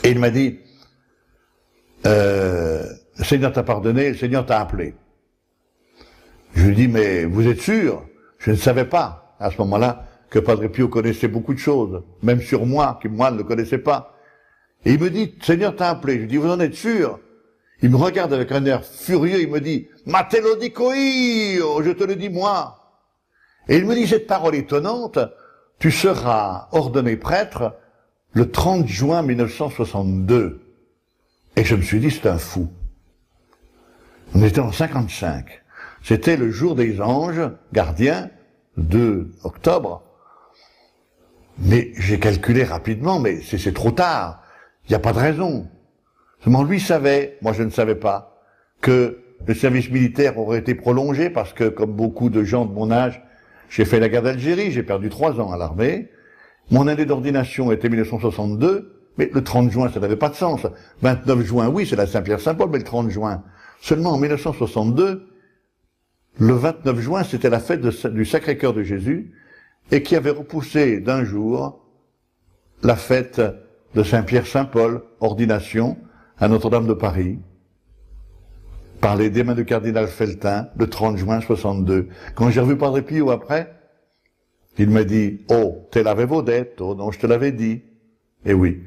Et il m'a dit, le Seigneur t'a pardonné, le Seigneur t'a appelé. Je lui dis, mais vous êtes sûr? Je ne savais pas, à ce moment-là, que Padre Pio connaissait beaucoup de choses, même sur moi, qui moi ne le connaissais pas. Et il me dit, le Seigneur t'a appelé. Je lui dis, vous en êtes sûr? Il me regarde avec un air furieux, il me dit, ma te lo dico io, je te le dis moi. Et il me dit cette parole étonnante, tu seras ordonné prêtre le 30 juin 1962. Et je me suis dit, c'est un fou. On était en 55. C'était le jour des anges gardiens, 2 octobre. Mais j'ai calculé rapidement, mais c'est trop tard. Il n'y a pas de raison. Seulement lui savait, moi je ne savais pas, que le service militaire aurait été prolongé parce que, comme beaucoup de gens de mon âge, j'ai fait la guerre d'Algérie, j'ai perdu 3 ans à l'armée. Mon année d'ordination était 1962, mais le 30 juin, ça n'avait pas de sens. 29 juin, oui, c'est la Saint-Pierre-Saint-Paul, mais le 30 juin. Seulement en 1962, le 29 juin, c'était la fête du Sacré-Cœur de Jésus, et qui avait repoussé d'un jour la fête de Saint-Pierre-Saint-Paul, ordination, à Notre-Dame de Paris, par les des mains du cardinal Feltin, le 30 juin 62. Quand j'ai revu Padre Pio après, il m'a dit, oh, te l'avevo detto, non, je te l'avais dit. Et oui,